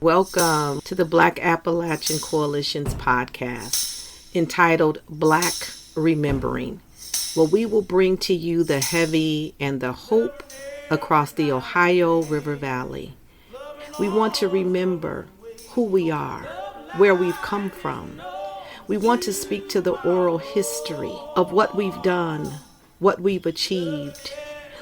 Welcome to the Black Appalachian Coalition's podcast entitled Black Remembering, where we will bring to you the heavy and the hope across the Ohio River Valley. We want to remember who we are, where we've come from. We want to speak to the oral history of what we've done, what we've achieved.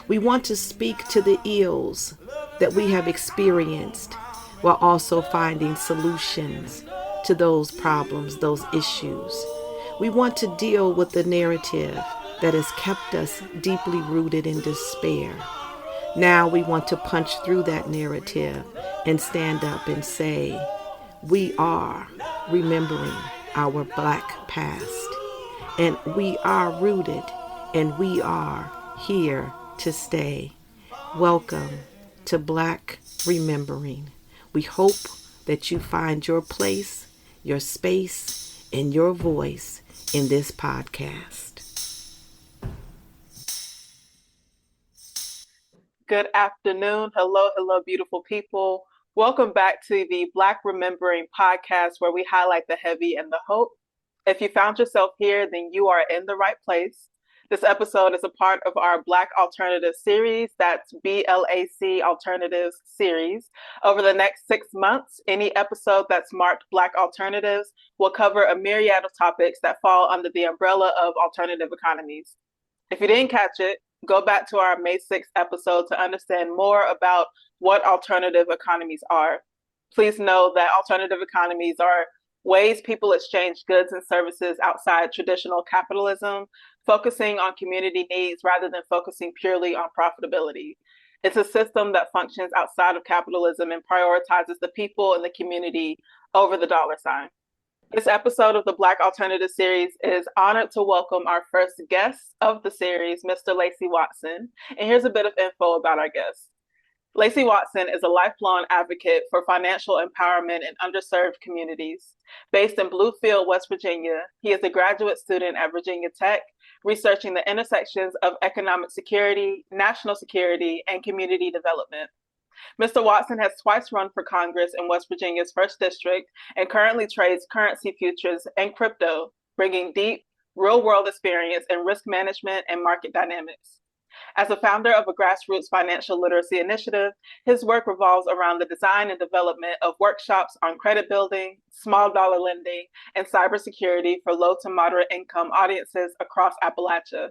We want to speak to the ills that we have experienced while also finding solutions to those problems, those issues. We want to deal with the narrative that has kept us deeply rooted in despair. Now we want to punch through that narrative and stand up and say, we are remembering our Black past, and we are rooted, and we are here to stay. Welcome to Black Remembering. We hope that you find your place, your space, and your voice in this podcast. Good afternoon. Hello, beautiful people. Welcome back to the Black Remembering podcast, where we highlight the heavy and the hope. If you found yourself here, then you are in the right place. This episode is a part of our BLAC Alternatives Series. That's BLAC Alternatives Series. Over the next 6 months, any episode that's marked Black Alternatives will cover a myriad of topics that fall under the umbrella of alternative economies. If you didn't catch it, go back to our May 6th episode to understand more about what alternative economies are. Please know that alternative economies are ways people exchange goods and services outside traditional capitalism, focusing on community needs rather than focusing purely on profitability. It's a system that functions outside of capitalism and prioritizes the people and the community over the dollar sign. This episode of the BLAC Alternatives Series is honored to welcome our first guest of the series, Mr. Lacy Watson. And here's a bit of info about our guest. Lacy Watson is a lifelong advocate for financial empowerment in underserved communities. Based in Bluefield, West Virginia, he is a graduate student at Virginia Tech, researching the intersections of economic security, national security, and community development. Mr. Watson has twice run for Congress in West Virginia's 1st District and currently trades currency futures and crypto, bringing deep, real-world experience in risk management and market dynamics. As a founder of a grassroots financial literacy initiative, his work revolves around the design and development of workshops on credit building, small dollar lending, and cybersecurity for low to moderate income audiences across Appalachia.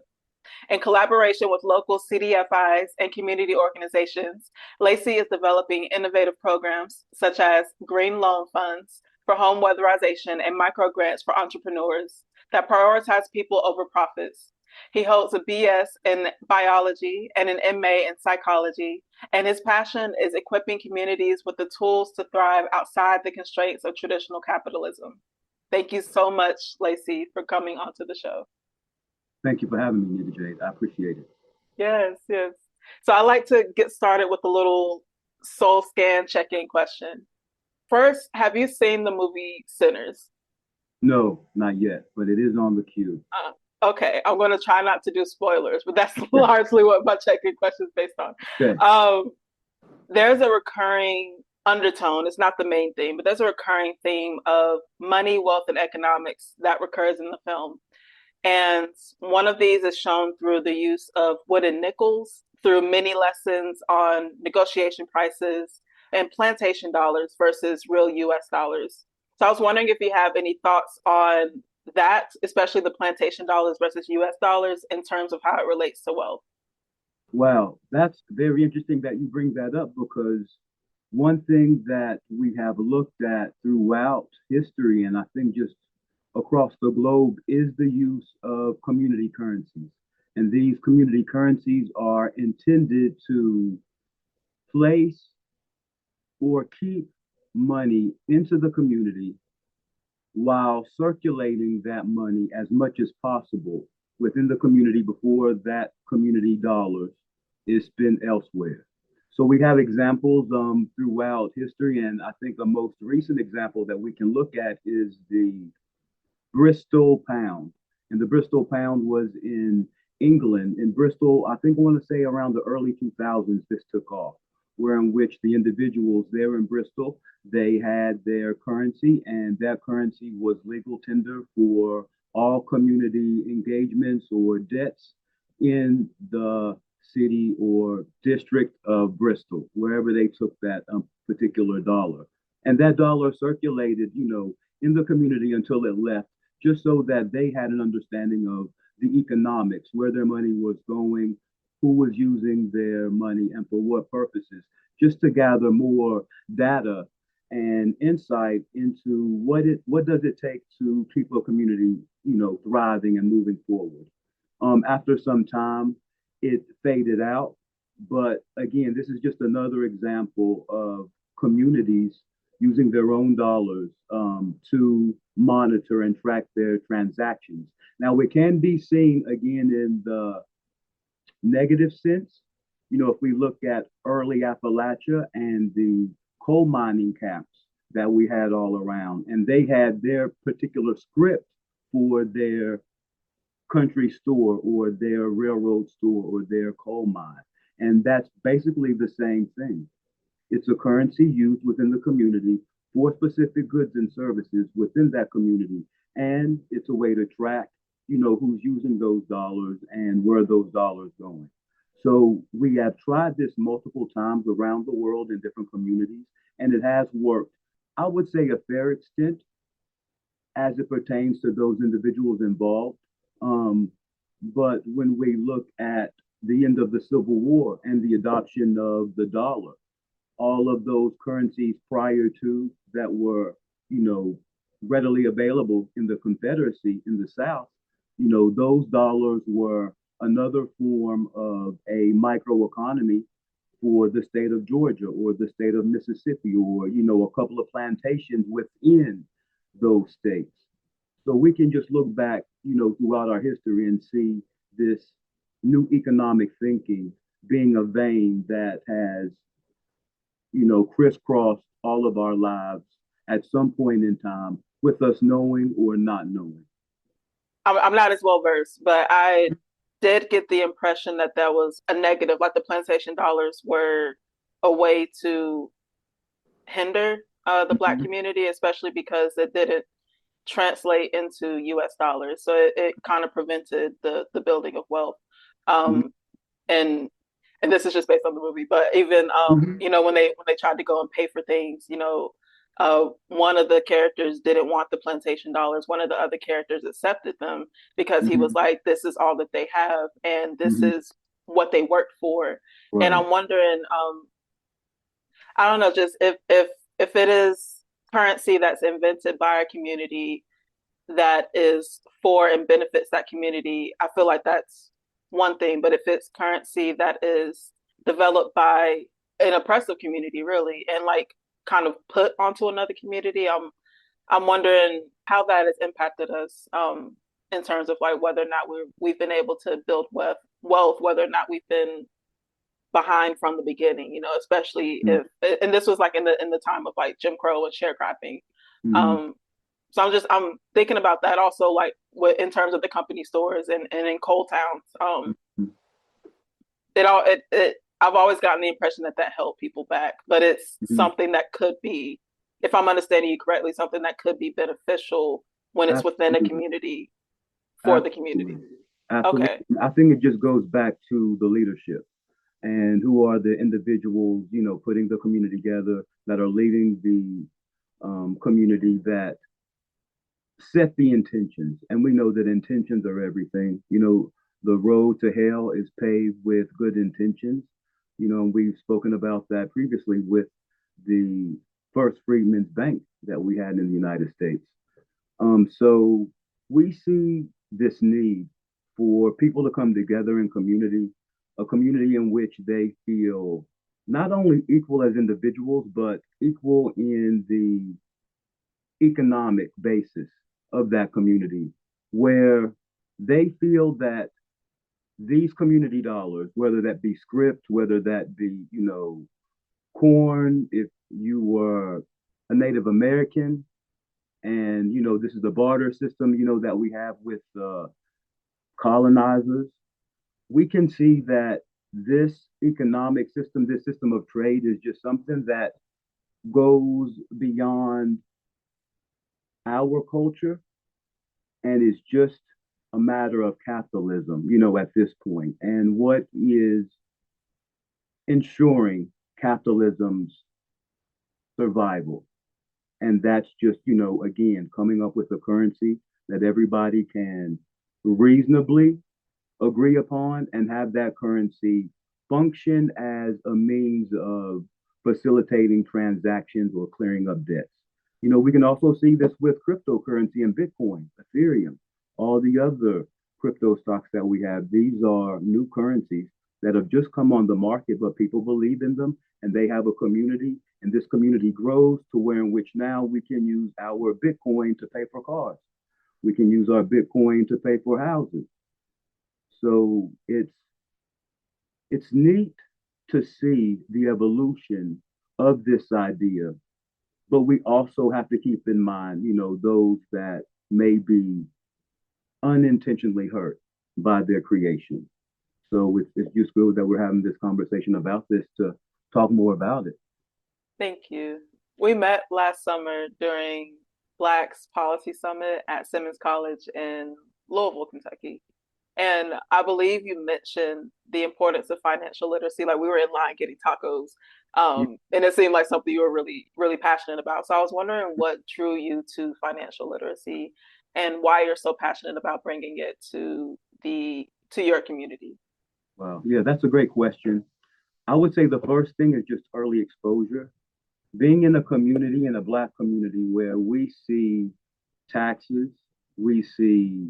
In collaboration with local CDFIs and community organizations, Lacy is developing innovative programs such as green loan funds for home weatherization and micro grants for entrepreneurs that prioritize people over profits. He holds a BS in biology and an MA in psychology, and his passion is equipping communities with the tools to thrive outside the constraints of traditional capitalism. Thank you so much, Lacy, for coming onto the show. Thank you for having me, Nita Jade. I appreciate it. Yes. So I like to get started with a little soul scan check-in question. First, have you seen the movie Sinners? No, not yet, but it is on the queue. Okay, I'm going to try not to do spoilers, but that's largely what my check-in question is based on. Okay. There's a recurring undertone. It's not the main theme, but there's a recurring theme of money, wealth, and economics that recurs in the film. And one of these is shown through the use of wooden nickels, through many lessons on negotiation prices and plantation dollars versus real US dollars. So I was wondering if you have any thoughts on that, especially the plantation dollars versus US dollars, in terms of how it relates to wealth. Wow, that's very interesting that you bring that up, because one thing that we have looked at throughout history, and I think just across the globe, is the use of community currencies. And these community currencies are intended to place or keep money into the community while circulating that money as much as possible within the community before that community dollars is spent elsewhere. So we have examples throughout history, and I think the most recent example that we can look at is the Bristol pound. And the Bristol pound was in England, in Bristol, I think I want to say around the early 2000s, this took off, where in which the individuals there in Bristol, they had their currency, and that currency was legal tender for all community engagements or debts in the city or district of Bristol, wherever they took that particular dollar. And that dollar circulated, in the community until it left, just so that they had an understanding of the economics, where their money was going, who was using their money, and for what purposes, just to gather more data and insight into what does it take to keep a community, thriving and moving forward. After some time, it faded out. But again, this is just another example of communities using their own dollars to monitor and track their transactions. Now, it can be seen again in the negative sense. If we look at early Appalachia and the coal mining camps that we had all around, and they had their particular script for their country store or their railroad store or their coal mine. And that's basically the same thing. It's a currency used within the community for specific goods and services within that community. And it's a way to track, who's using those dollars and where those dollars going. So we have tried this multiple times around the world in different communities, and it has worked, I would say, a fair extent as it pertains to those individuals involved. But when we look at the end of the Civil War and the adoption of the dollar, all of those currencies prior to that were, readily available in the Confederacy in the South, those dollars were another form of a microeconomy for the state of Georgia or the state of Mississippi or, a couple of plantations within those states. So we can just look back, throughout our history and see this new economic thinking being a vein that has, crisscrossed all of our lives at some point in time, with us knowing or not knowing. I'm not as well versed, but I did get the impression that that was a negative, like the plantation dollars were a way to hinder the Black Mhm. community, especially because it didn't translate into US dollars. So it kind of prevented the building of wealth. Mhm. Um, and and this is just based on the movie, but even Mhm. when they tried to go and pay for things, one of the characters didn't want the plantation dollars. One of the other characters accepted them because he was Mhm. like, this is all that they have and this Mhm. is what they worked for. And Right. I'm wondering, I don't know, just if it is currency that's invented by a community that is for and benefits that community, I feel like that's one thing. But if it's currency that is developed by an oppressive community, really, and like kind of put onto another community, I'm wondering how that has impacted us in terms of like whether or not we've been able to build wealth, whether or not we've been behind from the beginning, especially Mhm. if, and this was like in the time of like Jim Crow and sharecropping. Mhm. Um, so I'm thinking about that also, like in terms of the company stores and in coal towns. Mhm. I've always gotten the impression that that held people back, but it's Mhm. something that could be, if I'm understanding you correctly, something that could be beneficial when it's within a Absolutely. community for the community. Absolutely. Absolutely. Okay. I think it just goes back to the leadership and who are the individuals, putting the community together that are leading the community that set the intentions. And we know that intentions are everything. The road to hell is paved with good intentions. And we've spoken about that previously with the first Freedmen's Bank that we had in the United States. So we see this need for people to come together in community, a community in which they feel not only equal as individuals, but equal in the economic basis of that community, where they feel that these community dollars, whether that be script, whether that be, corn, if you were a Native American, and this is the barter system, that we have with colonizers, we can see that this economic system, this system of trade is just something that goes beyond our culture and is just a matter of capitalism, at this point. And what is ensuring capitalism's survival? And that's just, again, coming up with a currency that everybody can reasonably agree upon and have that currency function as a means of facilitating transactions or clearing up debts. We can also see this with cryptocurrency and Bitcoin, Ethereum, all the other crypto stocks that we have. These are new currencies that have just come on the market, but people believe in them and they have a community. And this community grows to where in which now we can use our Bitcoin to pay for cars. We can use our Bitcoin to pay for houses. So it's neat to see the evolution of this idea, but we also have to keep in mind, those that may be unintentionally hurt by their creation. So it's just good that we're having this conversation about this to talk more about it. Thank you. We met last summer during BLAC's Policy Summit at Simmons College in Louisville, Kentucky. And I believe you mentioned the importance of financial literacy. Like we were in line getting tacos, and it seemed like something you were really, really passionate about. So I was wondering what drew you to financial literacy and why you're so passionate about bringing it to your community. Wow. Yeah, that's a great question. I would say the first thing is just early exposure. Being in a community, in a Black community, where we see taxes, we see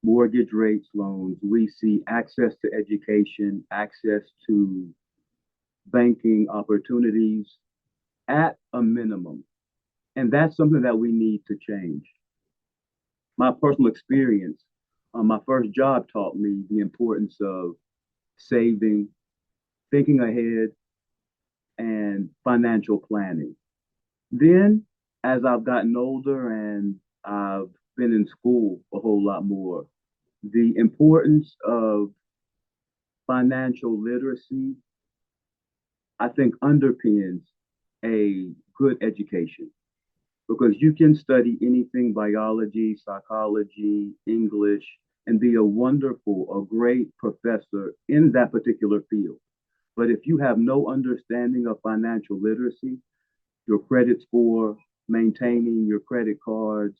mortgage rates, loans, we see access to education, access to banking opportunities at a minimum. And that's something that we need to change. My personal experience, my first job taught me the importance of saving, thinking ahead, and financial planning. Then, as I've gotten older and I've been in school a whole lot more, the importance of financial literacy, I think, underpins a good education because you can study anything biology, psychology, English, and be a wonderful, a great professor in that particular field. But if you have no understanding of financial literacy, your credit score, maintaining your credit cards,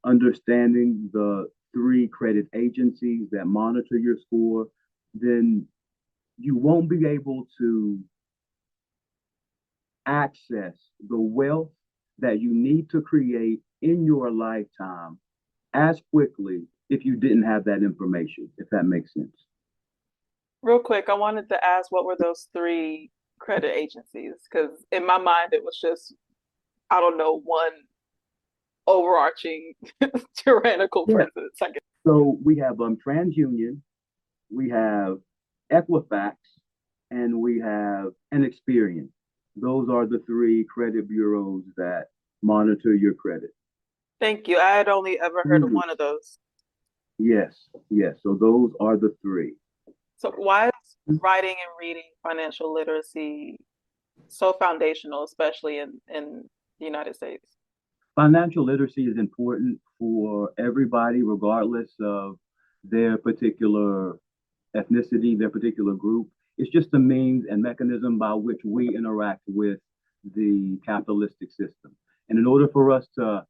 understanding the three credit agencies that monitor your score, then you won't be able to access the wealth that you need to create in your lifetime as quickly if you didn't have that information, if that makes sense. Real quick, I wanted to ask what were those three credit agencies? Because in my mind, it was just, I don't know, one overarching tyrannical Yeah. presence, I guess. So we have TransUnion, we have Equifax, and we have an Experian. Those are the three credit bureaus that monitor your credit. Thank you. I had only ever heard of one of those. Yes, yes. So those are the three. So why is writing and reading financial literacy so foundational, especially in the United States? Financial literacy is important for everybody, regardless of their particular ethnicity, their particular group. It's just a means and mechanism by which we interact with the capitalistic system. And in order for us to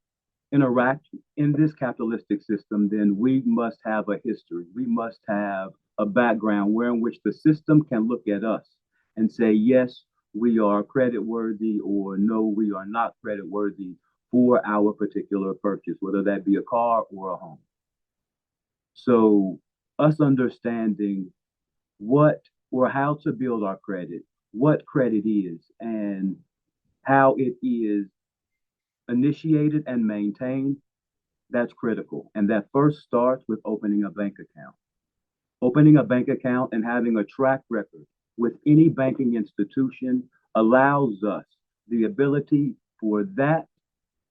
interact in this capitalistic system, then we must have a history. We must have a background where in which the system can look at us and say, yes, we are credit worthy, or no, we are not credit worthy for our particular purchase, whether that be a car or a home. So us understanding what or how to build our credit, what credit is, and how it is initiated and maintained, that's critical. And that first starts with opening a bank account. Opening a bank account and having a track record with any banking institution allows us the ability for that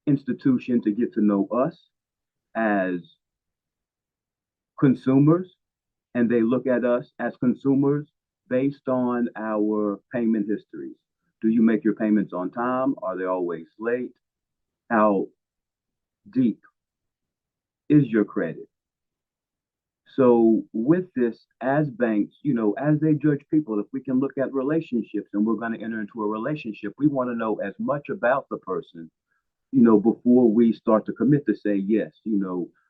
institution to get to know us as consumers and they look at us as consumers based on our payment histories. Do you make your payments on time? Are they always late? How deep is your credit? So with this, as banks, as they judge people, if we can look at relationships and we're going to enter into a relationship, we want to know as much about the person, before we start to commit to say, yes,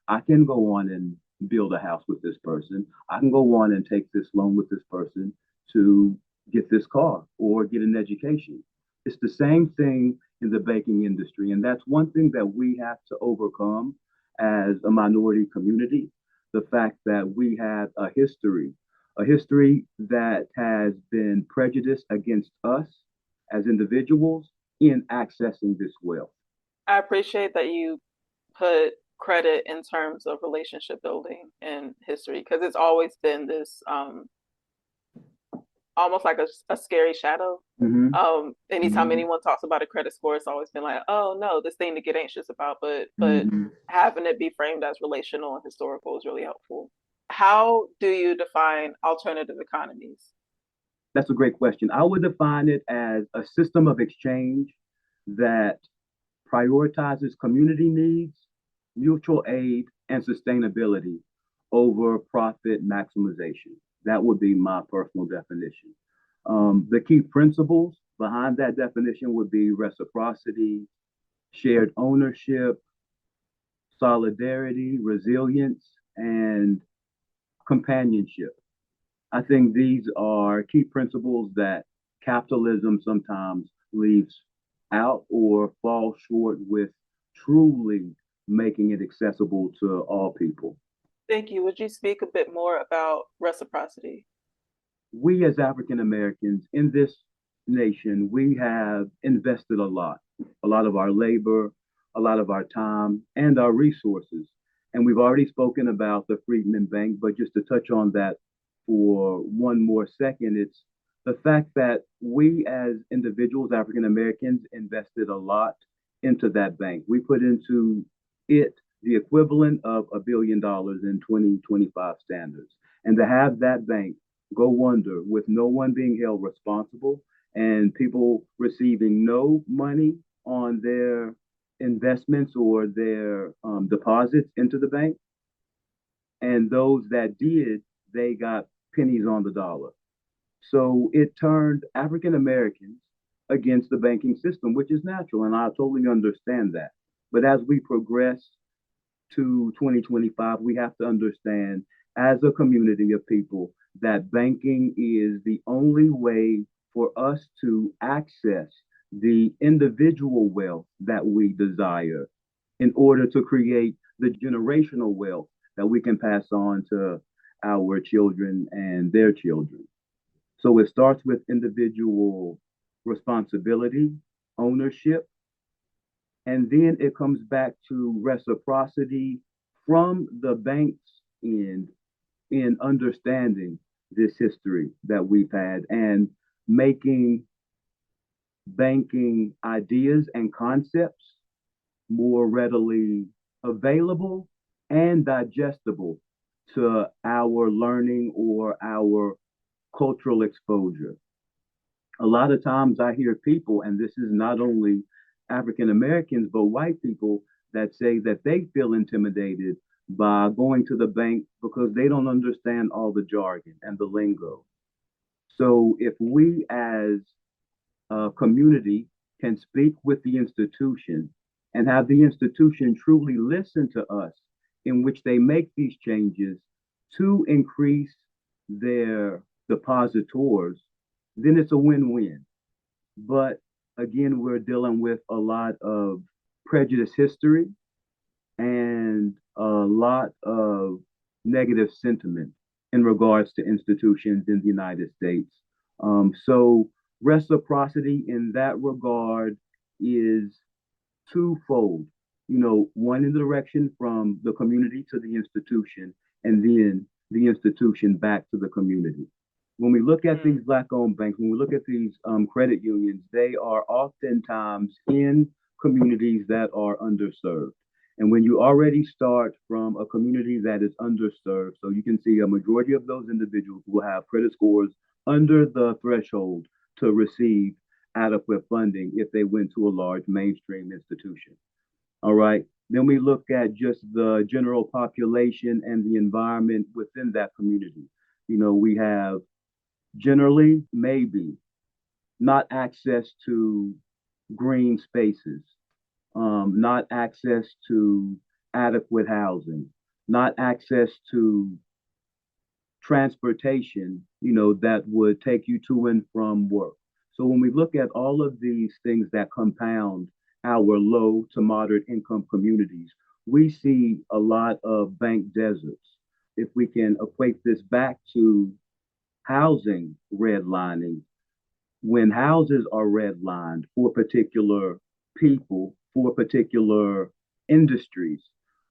I can go on and build a house with this person. I can go on and take this loan with this person to get this car or get an education. It's the same thing in the banking industry. And that's one thing that we have to overcome as a minority community, the fact that we have a history that has been prejudiced against us as individuals in accessing this wealth. I appreciate that you put credit in terms of relationship building and history because it's always been this almost like a scary shadow. Mm-hmm. Anytime Mm-hmm. anyone talks about a credit score, it's always been like, oh no, this thing to get anxious about. But Mm-hmm. having it be framed as relational and historical is really helpful. How do you define alternative economies? That's a great question. I would define it as a system of exchange that prioritizes community needs, mutual aid, and sustainability over profit maximization. That would be my personal definition. The key principles behind that definition would be reciprocity, shared ownership, solidarity, resilience, and companionship. I think these are key principles that capitalism sometimes leaves out or falls short with truly making it accessible to all people. Thank you. Would you speak a bit more about reciprocity? We as African Americans in this nation, we have invested a lot of our labor, a lot of our time, and our resources. And we've already spoken about the Freedmen Bank, but just to touch on that for one more second, it's the fact that we as individuals, African Americans, invested a lot into that bank. We put into it the equivalent of $1 billion in 2025 standards. And to have that bank go under with no one being held responsible and people receiving no money on their investments or their deposits into the bank. And those that did, they got pennies on the dollar. So it turned African Americans against the banking system, which is natural. And I totally understand that. But as we progress to 2025, we have to understand as a community of people that banking is the only way for us to access the individual wealth that we desire in order to create the generational wealth that we can pass on to our children and their children. So it starts with individual responsibility, ownership, and then it comes back to reciprocity from the bank's end in understanding this history that we've had and making banking ideas and concepts more readily available and digestible to our learning or our cultural exposure. A lot of times I hear people, and this is not only African Americans, but white people that say that they feel intimidated by going to the bank because they don't understand all the jargon and the lingo. So if we as a community can speak with the institution and have the institution truly listen to us in which they make these changes to increase their depositors, then it's a win-win. But again, we're dealing with a lot of prejudice history and a lot of negative sentiment in regards to institutions in the United States. So reciprocity in that regard is twofold. One in the direction from the community to the institution, and then the institution back to the community. When we look at these Black-owned banks, when we look at these credit unions, they are oftentimes in communities that are underserved. And when you already start from a community that is underserved, so you can see a majority of those individuals will have credit scores under the threshold to receive adequate funding if they went to a large mainstream institution. All right. Then we look at just the general population and the environment within that community. We have generally maybe not access to green spaces, not access to adequate housing, not access to transportation, that would take you to and from work. So when we look at all of these things that compound our low to moderate income communities, we see a lot of bank deserts. If we can equate this back to housing redlining, when houses are redlined for particular people, for particular industries,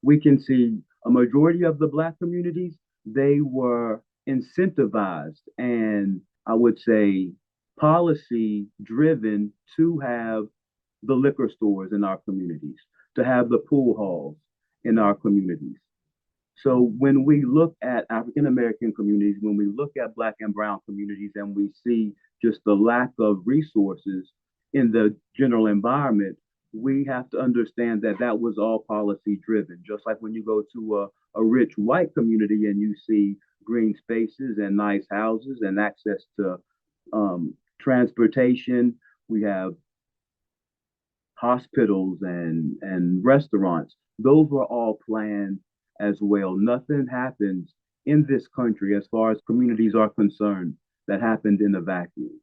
we can see a majority of the Black communities, they were incentivized and I would say policy driven to have the liquor stores in our communities, to have the pool halls in our communities. So when we look at African American communities, when we look at Black and Brown communities, and we see just the lack of resources in the general environment, we have to understand that that was all policy driven. Just like when you go to a rich white community and you see green spaces and nice houses and access to transportation, we have hospitals and restaurants. Those were all planned as well. Nothing happens in this country as far as communities are concerned that happened in a vacuum.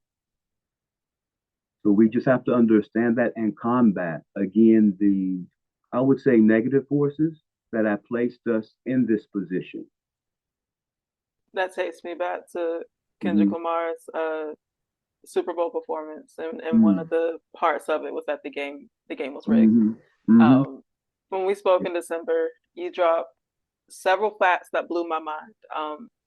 So we just have to understand that and combat again I would say, negative forces that have placed us in this position. That takes me back to Kendrick Mm-hmm. Lamar's Super Bowl performance, and one Mm-hmm. of the parts of it was that the game was rigged. Mm-hmm. Mm-hmm. Um, when we spoke in December, you dropped several facts that blew my mind.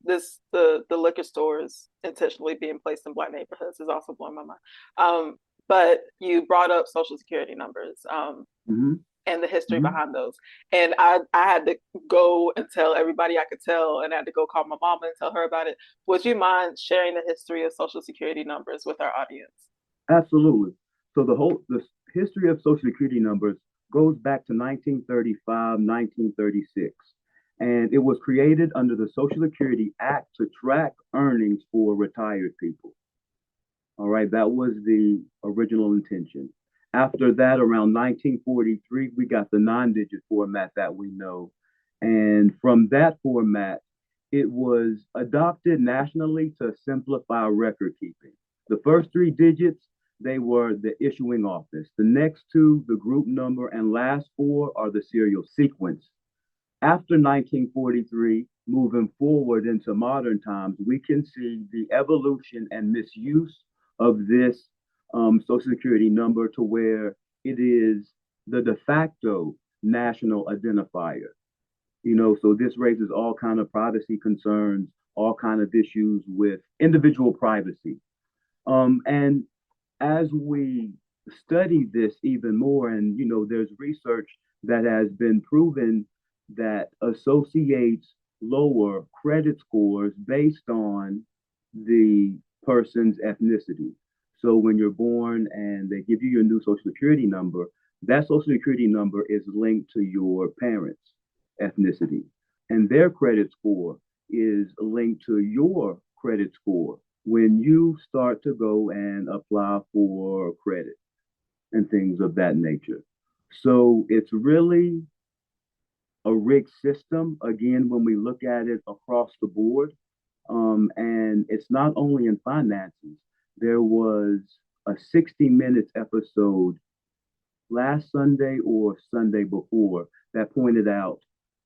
The liquor stores intentionally being placed in Black neighborhoods is also blowing my mind. But you brought up social security numbers. Mm-hmm. And the history Mm-hmm. behind those. And I had to go and tell everybody I could tell, and I had to go call my mama and tell her about it. Would you mind sharing the history of Social Security numbers with our audience? Absolutely. So the history of Social Security numbers goes back to 1935, 1936, and it was created under the Social Security Act to track earnings for retired people. All right, that was the original intention. After that, around 1943, we got the nine-digit format that we know, and from that format, it was adopted nationally to simplify record keeping. The first three digits, they were the issuing office. The next two, the group number, and last four are the serial sequence. After 1943, moving forward into modern times, we can see the evolution and misuse of this Social Security number to where it is the de facto national identifier. So this raises all kind of privacy concerns, all kind of issues with individual privacy. And as we study this even more, and there's research that has been proven that associates lower credit scores based on the person's ethnicity. So when you're born and they give you your new social security number, that social security number is linked to your parents' ethnicity, and their credit score is linked to your credit score when you start to go and apply for credit and things of that nature. So it's really a rigged system, again, when we look at it across the board. And it's not only in finances. There was a 60 Minutes episode last Sunday or Sunday before that pointed out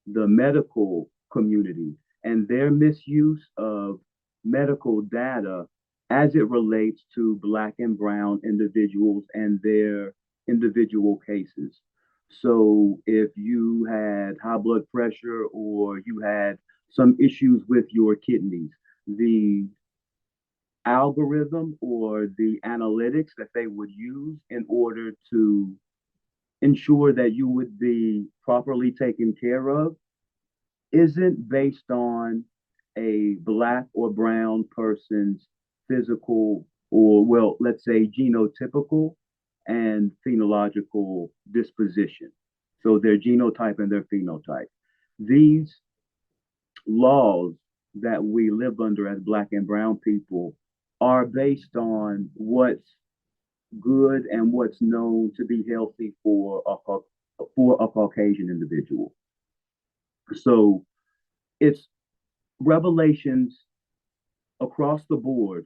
the medical community and their misuse of medical data as it relates to Black and Brown individuals and their individual cases. So if you had high blood pressure or you had some issues with your kidneys, the algorithm or the analytics that they would use in order to ensure that you would be properly taken care of isn't based on a black or brown person's physical or, well, let's say genotypical and phenological disposition. So their genotype and their phenotype. These laws that we live under as black and brown people are based on what's good and what's known to be healthy for a Caucasian individual. So it's revelations across the board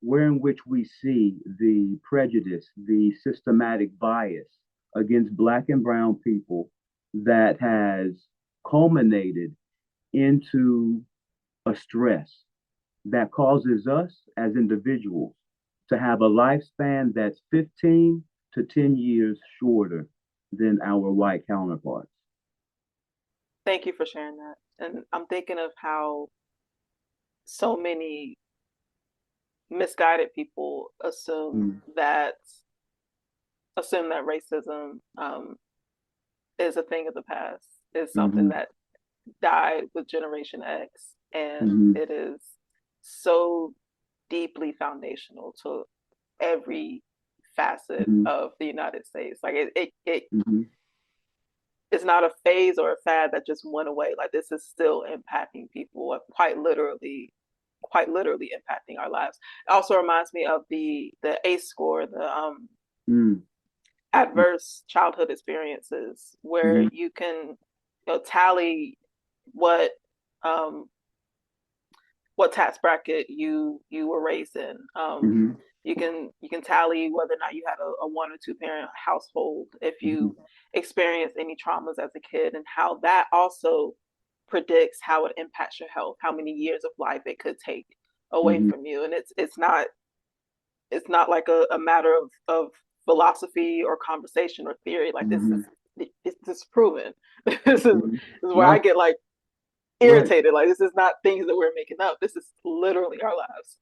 wherein which we see the prejudice, the systematic bias against black and brown people that has culminated into a stress that causes us as individuals to have a lifespan that's 15 to 10 years shorter than our white counterparts. Thank you for sharing that. And I'm thinking of how so many misguided people that racism is a thing of the past, is something that died with Generation X, and it is so deeply foundational to every facet of the United States. Like it's not a phase or a fad that just went away. Like this is still impacting people, quite literally impacting our lives. It also reminds me of the ACE score, the adverse childhood experiences, where you can tally what tax bracket you were raised in. You can tally whether or not you had a one or two parent household, if you experienced any traumas as a kid, and how that also predicts how it impacts your health, how many years of life it could take away from you. And it's not like a matter of philosophy or conversation or theory. Like this is proven. This is where I get like irritated. Like this is not things that we're making up. This is literally our lives.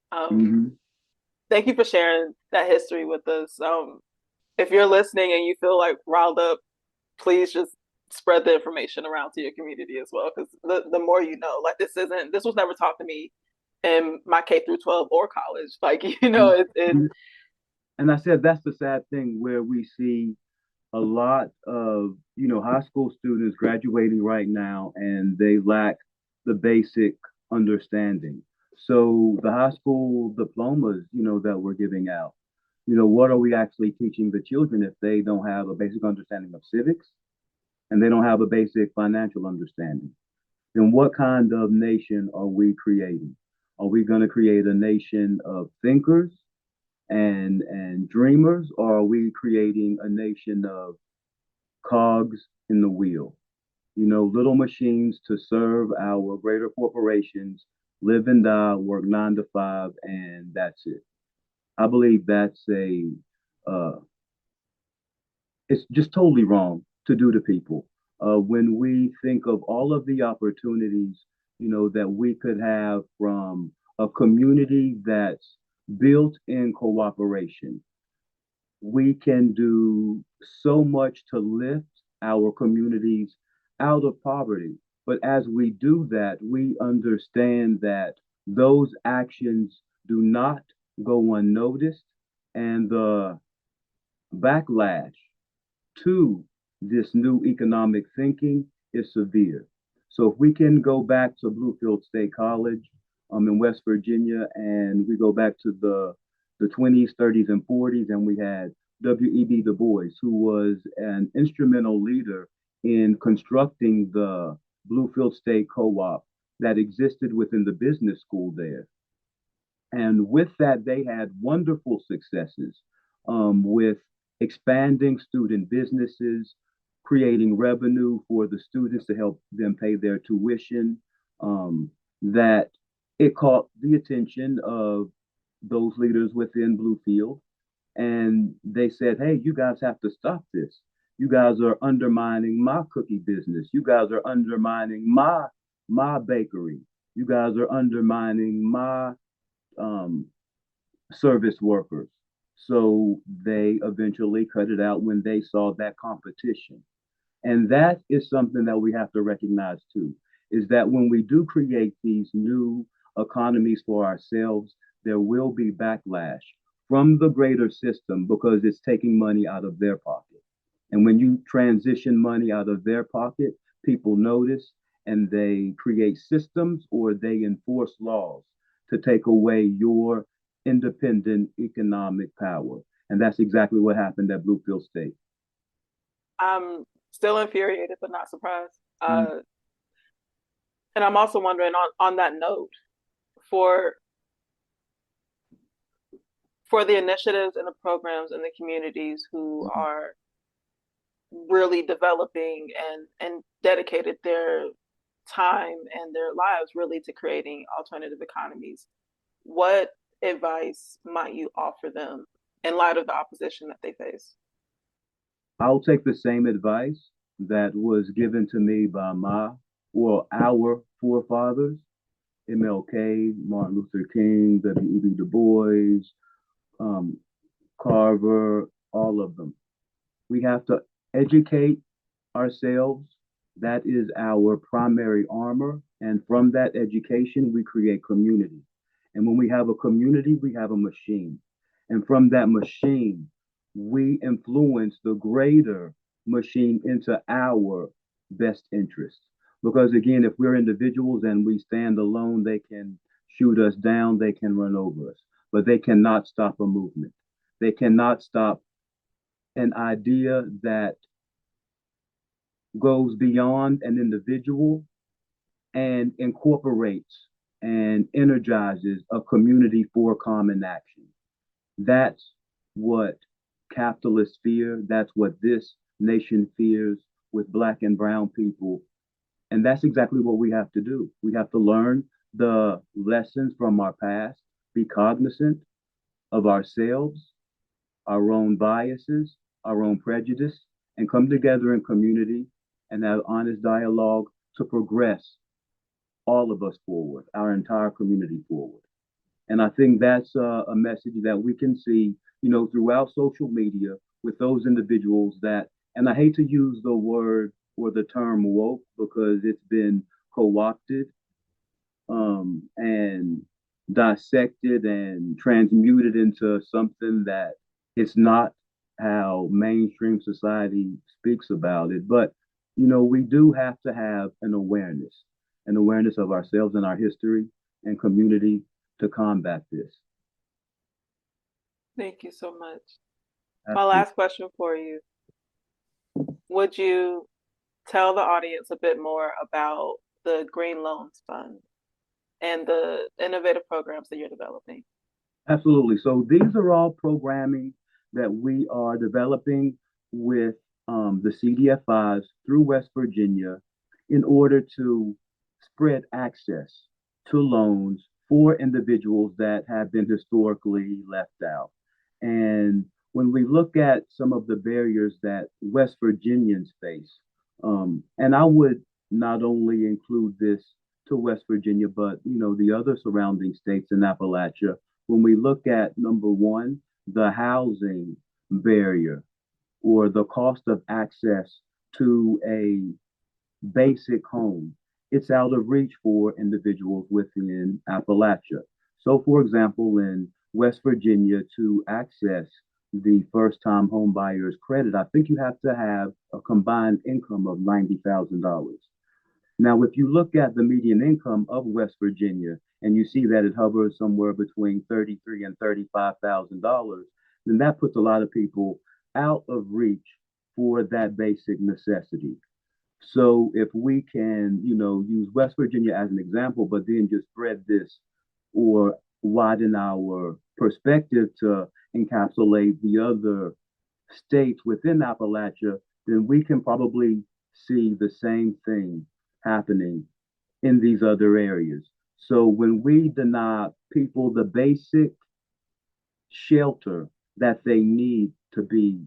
Thank you for sharing that history with us. If you're listening and you feel like riled up, please just spread the information around to your community as well, because the more you know. Like this was never taught to me in my K through 12 or college. Like and I said that's the sad thing, where we see a lot of high school students graduating right now and they lack the basic understanding. So the high school diplomas that we're giving out, what are we actually teaching the children if they don't have a basic understanding of civics and they don't have a basic financial understanding? Then what kind of nation are we creating? Are we going to create a nation of thinkers and dreamers, or are we creating a nation of cogs in the wheel? Little machines to serve our greater corporations, live and die, work 9 to 5, and that's it. I believe that's it's just totally wrong to do to people. When we think of all of the opportunities, that we could have from a community that's built in cooperation, we can do so much to lift our communities out of poverty. But as we do that, we understand that those actions do not go unnoticed, and the backlash to this new economic thinking is severe. So if we can go back to Bluefield State College in West Virginia, and we go back to the 20s, 30s, and 40s, and we had W.E.B. Du Bois, who was an instrumental leader in constructing the Bluefield State Co-op that existed within the business school there. And with that, they had wonderful successes with expanding student businesses, creating revenue for the students to help them pay their tuition, that it caught the attention of those leaders within Bluefield. And they said, hey, you guys have to stop this. You guys are undermining my cookie business. You guys are undermining my bakery. You guys are undermining my service workers. So they eventually cut it out when they saw that competition. And that is something that we have to recognize too, is that when we do create these new economies for ourselves, there will be backlash from the greater system because it's taking money out of their pocket. And when you transition money out of their pocket, people notice and they create systems or they enforce laws to take away your independent economic power. And that's exactly what happened at Bluefield State. I'm still infuriated, but not surprised. Mm. And I'm also wondering on that note, for for the initiatives and the programs and the communities who are really developing and dedicated their time and their lives really to creating alternative economies, what advice might you offer them in light of the opposition that they face? I'll take the same advice that was given to me by our forefathers, MLK, Martin Luther King, W.E.B. Du Bois, um, Carver, all of them. We have to educate ourselves. That is our primary armor. And from that education, we create community. And when we have a community, we have a machine. And from that machine, we influence the greater machine into our best interest. Because again, if we're individuals and we stand alone, they can shoot us down, they can run over us, but they cannot stop a movement. They cannot stop an idea that goes beyond an individual and incorporates and energizes a community for common action. That's what capitalists fear. That's what this nation fears with Black and Brown people. And that's exactly what we have to do. We have to learn the lessons from our past, be cognizant of ourselves, our own biases, our own prejudice, and come together in community and have honest dialogue to progress all of us forward, our entire community forward. And I think that's a message that we can see, throughout social media with those individuals that, and I hate to use the word or the term woke because it's been co-opted and dissected and transmuted into something that it's not how mainstream society speaks about it. But, we do have to have an awareness of ourselves and our history and community to combat this. Thank you so much. My Absolutely. last question for you: would you tell the audience a bit more about the Green Loans Fund and the innovative programs that you're developing? Absolutely. So these are all programming that we are developing with the CDFIs through West Virginia in order to spread access to loans for individuals that have been historically left out. And when we look at some of the barriers that West Virginians face, and I would not only include this to West Virginia, but the other surrounding states in Appalachia, when we look at number one, the housing barrier or the cost of access to a basic home, it's out of reach for individuals within Appalachia. So, for example, in West Virginia, to access the first time home buyer's credit, I think you have to have a combined income of $90,000. Now, if you look at the median income of West Virginia and you see that it hovers somewhere between $33,000 and $35,000, then that puts a lot of people out of reach for that basic necessity. So if we can, use West Virginia as an example, but then just spread this or widen our perspective to encapsulate the other states within Appalachia, then we can probably see the same thing happening in these other areas. So when we deny people the basic shelter that they need to be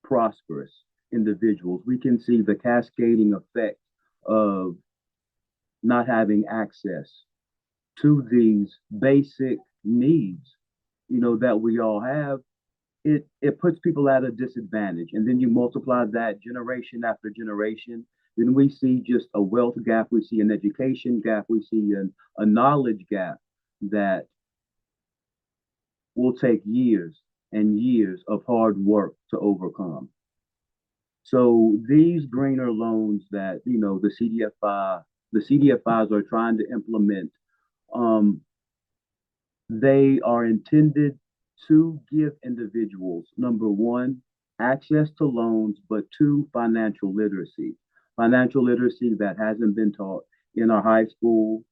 prosperous individuals, we can see the cascading effect of not having access to these basic needs, that we all have. it puts people at a disadvantage. And then you multiply that generation after generation, then we see just a wealth gap, we see an education gap, we see a knowledge gap that will take years and years of hard work to overcome. So these greener loans that the CDFIs are trying to implement, um, they are intended to give individuals, number one, access to loans, but two, financial literacy that hasn't been taught in our high school,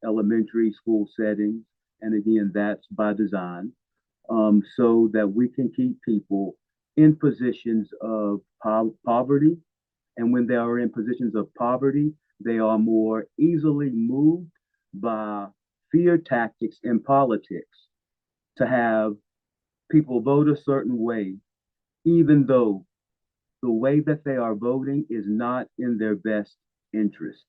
elementary school settings, and again, that's by design, so that we can keep people in positions of poverty. And when they are in positions of poverty, they are more easily moved by fear tactics in politics to have people vote a certain way, even though the way that they are voting is not in their best interest.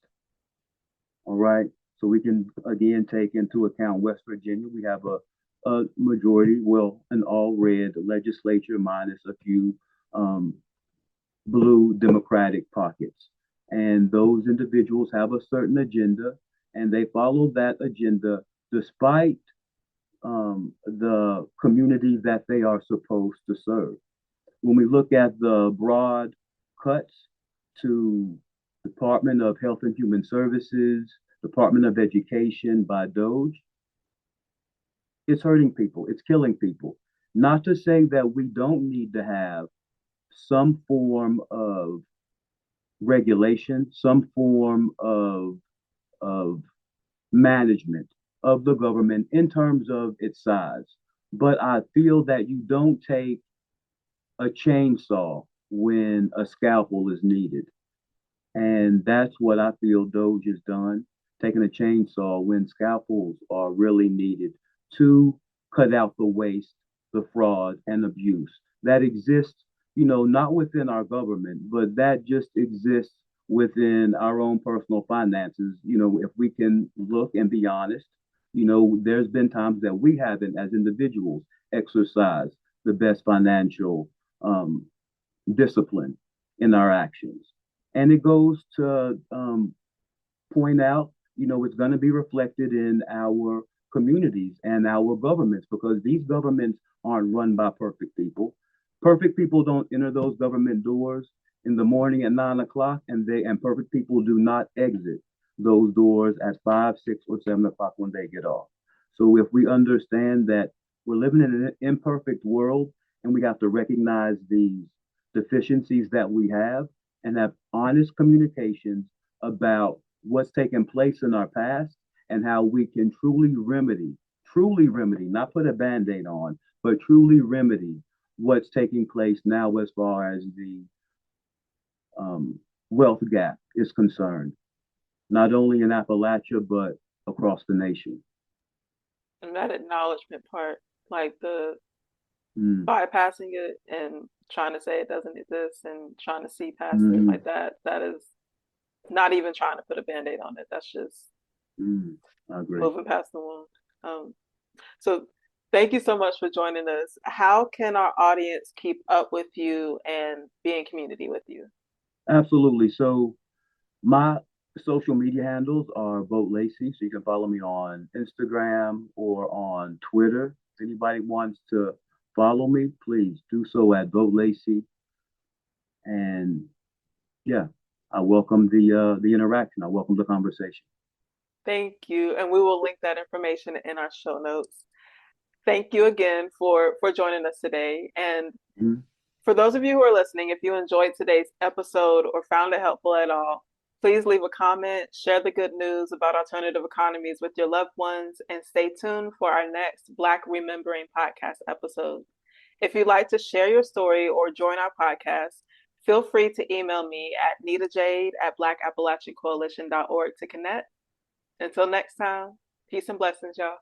All right. So we can again take into account West Virginia. We have a majority, well, an all red legislature minus a few um, blue Democratic pockets. And those individuals have a certain agenda and they follow that agenda despite the community that they are supposed to serve. When we look at the broad cuts to Department of Health and Human Services, Department of Education by Doge, it's hurting people, it's killing people. Not to say that we don't need to have some form of regulation, some form of management of the government in terms of its size. But I feel that you don't take a chainsaw when a scalpel is needed. And that's what I feel Doge has done, taking a chainsaw when scalpels are really needed to cut out the waste, the fraud, and abuse that exists, not within our government, but that just exists within our own personal finances. If we can look and be honest, there's been times that we haven't, as individuals, exercised the best financial um, discipline in our actions. And it goes to point out, it's going to be reflected in our communities and our governments because these governments aren't run by perfect people. Perfect people don't enter those government doors in the morning at 9 o'clock, and perfect people do not exit those doors at 5, 6, or 7 o'clock when they get off. So if we understand that we're living in an imperfect world and we have to recognize these deficiencies that we have and have honest communications about what's taken place in our past and how we can truly remedy, not put a band-aid on, but truly remedy what's taking place now as far as the wealth gap is concerned, not only in Appalachia, but across the nation. And that acknowledgement part, like the Mm. bypassing it and trying to say it doesn't exist and trying to see past it, Mm-hmm. like that is not even trying to put a band-aid on it. That's just I agree. moving past the wound. So thank you so much for joining us. How can our audience keep up with you and be in community with you? Absolutely. So my social media handles are Vote Lacy. So you can follow me on Instagram or on Twitter. If anybody wants to follow me, please do so at Vote Lacy. And yeah, I welcome the interaction. I welcome the conversation. Thank you. And we will link that information in our show notes. Thank you again for joining us today. And Mhm. for those of you who are listening, if you enjoyed today's episode or found it helpful at all, please leave a comment, share the good news about alternative economies with your loved ones, and stay tuned for our next Black Remembering podcast episode. If you'd like to share your story or join our podcast, feel free to email me at nitajade@blackappalachiancoalition.org to connect. Until next time, peace and blessings, y'all.